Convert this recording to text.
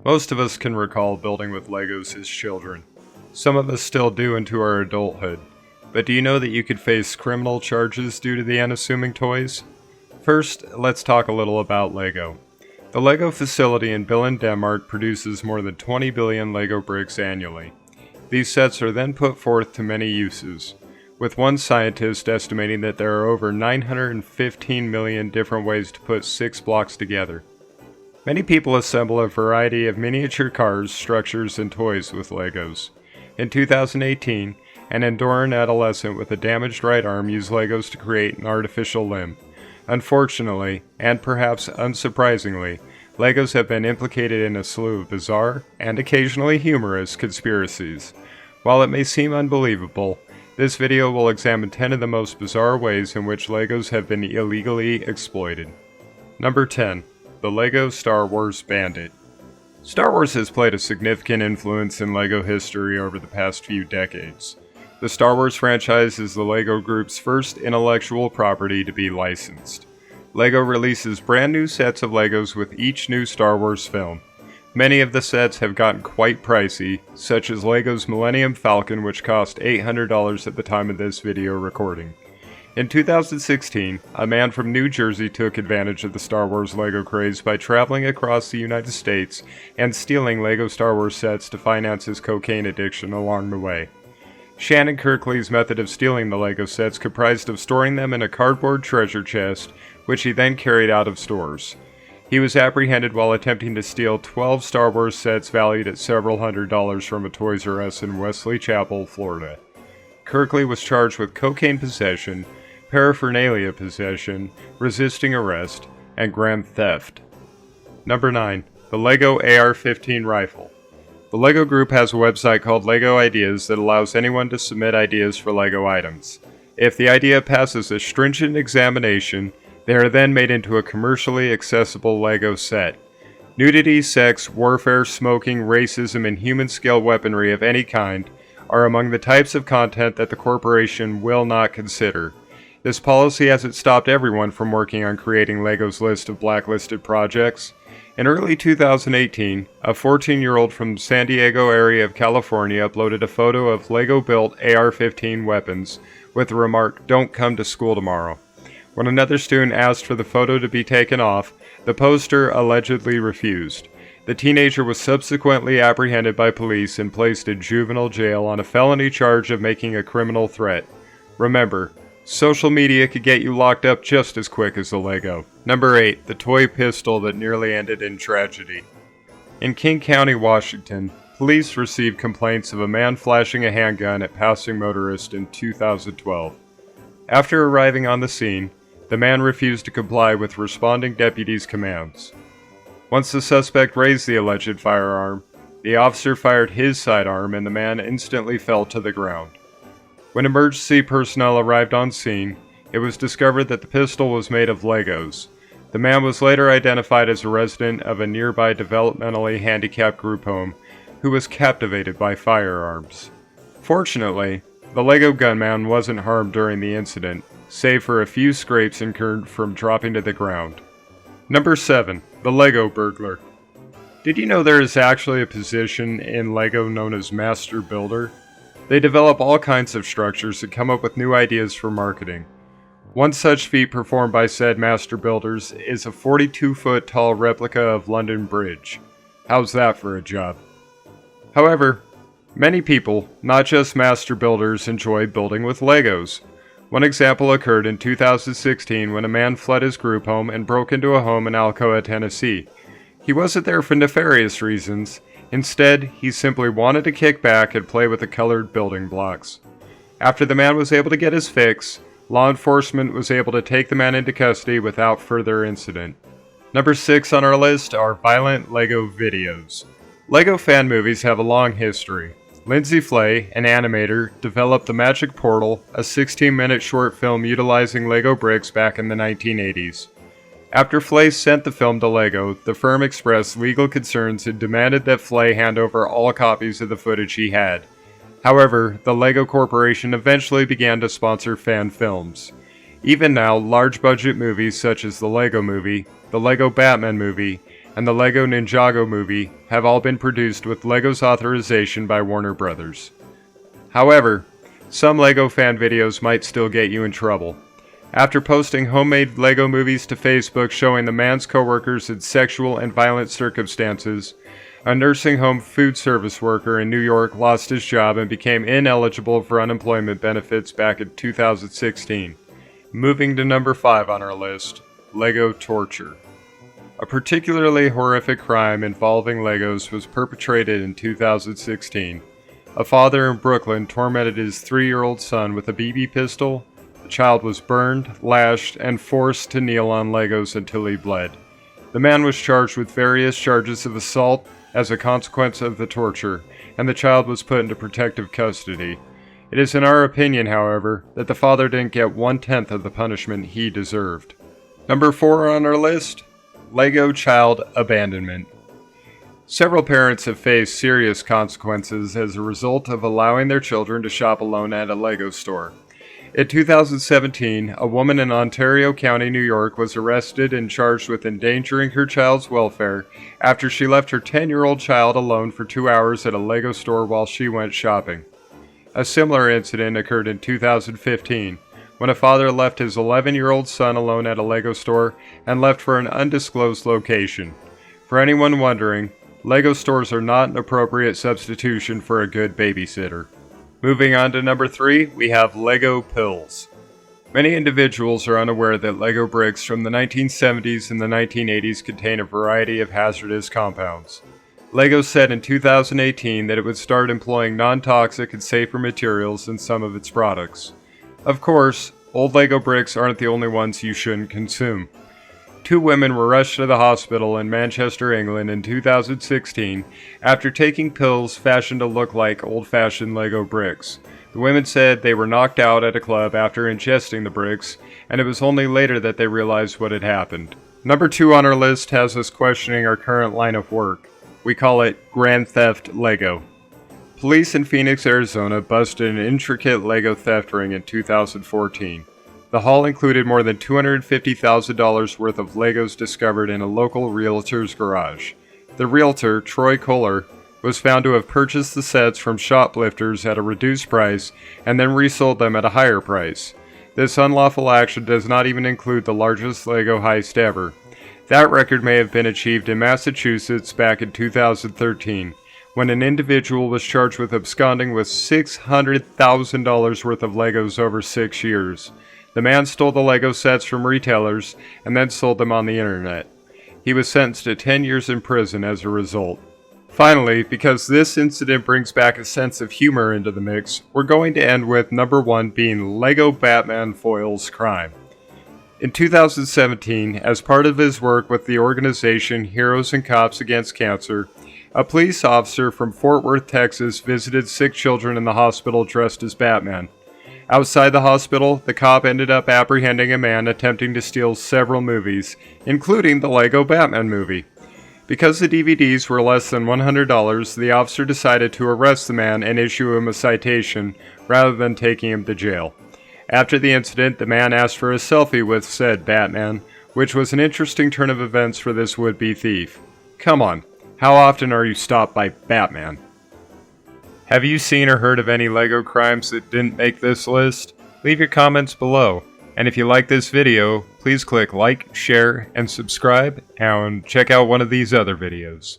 Most of us can recall building with Legos as children. Some of us still do into our adulthood. But do you know that you could face criminal charges due to the unassuming toys? First, let's talk a little about Lego. The Lego facility in Billund, Denmark produces more than 20 billion Lego bricks annually. These sets are then put forth to many uses, with one scientist estimating that there are over 915 million different ways to put 6 blocks together. Many people assemble a variety of miniature cars, structures, and toys with Legos. In 2018, an Andorran adolescent with a damaged right arm used Legos to create an artificial limb. Unfortunately, and perhaps unsurprisingly, Legos have been implicated in a slew of bizarre, and occasionally humorous, conspiracies. While it may seem unbelievable, this video will examine 10 of the most bizarre ways in which Legos have been illegally exploited. Number 10. The Lego Star Wars Bandit. Star Wars has played a significant influence in Lego history over the past few decades. The Star Wars franchise is the Lego Group's first intellectual property to be licensed. Lego releases brand new sets of Legos with each new Star Wars film. Many of the sets have gotten quite pricey, such as Lego's Millennium Falcon, which cost $800 at the time of this video recording. In 2016, a man from New Jersey took advantage of the Star Wars Lego craze by traveling across the United States and stealing Lego Star Wars sets to finance his cocaine addiction along the way. Shannon Kirkley's method of stealing the Lego sets comprised of storing them in a cardboard treasure chest, which he then carried out of stores. He was apprehended while attempting to steal 12 Star Wars sets valued at several $100s from a Toys R Us in Wesley Chapel, Florida. Kirkley was charged with cocaine possession, paraphernalia possession, resisting arrest, and grand theft. Number 9. The Lego AR-15 Rifle. The Lego Group has a website called Lego Ideas that allows anyone to submit ideas for Lego items. If the idea passes a stringent examination, they are then made into a commercially accessible Lego set. Nudity, sex, warfare, smoking, racism, and human-scale weaponry of any kind are among the types of content that the corporation will not consider. This policy hasn't stopped everyone from working on creating Lego's list of blacklisted projects. In early 2018, a 14-year-old from the San Diego area of California uploaded a photo of Lego-built AR-15 weapons with the remark, "Don't come to school tomorrow." When another student asked for the photo to be taken off, the poster allegedly refused. The teenager was subsequently apprehended by police and placed in juvenile jail on a felony charge of making a criminal threat. Remember, social media could get you locked up just as quick as the Lego. Number 8. The toy pistol that nearly ended in tragedy. In King County, Washington, police received complaints of a man flashing a handgun at passing motorists in 2012. After arriving on the scene, the man refused to comply with responding deputies' commands. Once the suspect raised the alleged firearm, the officer fired his sidearm and the man instantly fell to the ground. When emergency personnel arrived on scene, it was discovered that the pistol was made of Legos. The man was later identified as a resident of a nearby developmentally handicapped group home who was captivated by firearms. Fortunately, the Lego gunman wasn't harmed during the incident, save for a few scrapes incurred from dropping to the ground. Number 7. The Lego Burglar. Did you know there is actually a position in Lego known as Master Builder? They develop all kinds of structures and come up with new ideas for marketing. One such feat performed by said master builders is a 42-foot tall replica of London Bridge. How's that for a job? However, many people, not just master builders, enjoy building with Legos. One example occurred in 2016 when a man fled his group home and broke into a home in Alcoa, Tennessee. He wasn't there for nefarious reasons. Instead, he simply wanted to kick back and play with the colored building blocks. After the man was able to get his fix, law enforcement was able to take the man into custody without further incident. Number 6 on our list are violent Lego videos. Lego fan movies have a long history. Lindsay Flay, an animator, developed The Magic Portal, a 16-minute short film utilizing Lego bricks back in the 1980s. After Flay sent the film to Lego, the firm expressed legal concerns and demanded that Flay hand over all copies of the footage he had. However, the Lego Corporation eventually began to sponsor fan films. Even now, large-budget movies such as the Lego Movie, the Lego Batman movie, and the Lego Ninjago movie have all been produced with Lego's authorization by Warner Brothers. However, some Lego fan videos might still get you in trouble. After posting homemade Lego movies to Facebook showing the man's coworkers in sexual and violent circumstances, a nursing home food service worker in New York lost his job and became ineligible for unemployment benefits back in 2016. Moving to number 5 on our list, Lego torture. A particularly horrific crime involving Legos was perpetrated in 2016. A father in Brooklyn tormented his 3-year-old son with a BB pistol. The child was burned, lashed, and forced to kneel on Legos until he bled. The man was charged with various charges of assault as a consequence of the torture, and the child was put into protective custody. It is in our opinion, however, that the father didn't get 1/10 of the punishment he deserved. Number 4 on our list, Lego child abandonment. Several parents have faced serious consequences as a result of allowing their children to shop alone at a Lego store. In 2017, a woman in Ontario County, New York was arrested and charged with endangering her child's welfare after she left her 10-year-old child alone for 2 hours at a Lego store while she went shopping. A similar incident occurred in 2015, when a father left his 11-year-old son alone at a Lego store and left for an undisclosed location. For anyone wondering, Lego stores are not an appropriate substitution for a good babysitter. Moving on to number 3, we have Lego pills. Many individuals are unaware that Lego bricks from the 1970s and the 1980s contain a variety of hazardous compounds. Lego said in 2018 that it would start employing non-toxic and safer materials in some of its products. Of course, old Lego bricks aren't the only ones you shouldn't consume. 2 women were rushed to the hospital in Manchester, England in 2016 after taking pills fashioned to look like old-fashioned Lego bricks. The women said they were knocked out at a club after ingesting the bricks, and it was only later that they realized what had happened. Number 2 on our list has us questioning our current line of work. We call it Grand Theft Lego. Police in Phoenix, Arizona busted an intricate Lego theft ring in 2014. The haul included more than $250,000 worth of Legos discovered in a local realtor's garage. The realtor, Troy Kohler, was found to have purchased the sets from shoplifters at a reduced price and then resold them at a higher price. This unlawful action does not even include the largest Lego heist ever. That record may have been achieved in Massachusetts back in 2013, when an individual was charged with absconding with $600,000 worth of Legos over 6 years. The man stole the Lego sets from retailers and then sold them on the internet. He was sentenced to 10 years in prison as a result. Finally, because this incident brings back a sense of humor into the mix, we're going to end with number 1 being Lego Batman foils crime. In 2017, as part of his work with the organization Heroes and Cops Against Cancer, a police officer from Fort Worth, Texas visited sick children in the hospital dressed as Batman. Outside the hospital, the cop ended up apprehending a man attempting to steal several movies, including the Lego Batman movie. Because the DVDs were less than $100, the officer decided to arrest the man and issue him a citation rather than taking him to jail. After the incident, the man asked for a selfie with said Batman, which was an interesting turn of events for this would-be thief. Come on, how often are you stopped by Batman? Have you seen or heard of any Lego crimes that didn't make this list? Leave your comments below. And if you like this video, please click like, share, and subscribe, and check out one of these other videos.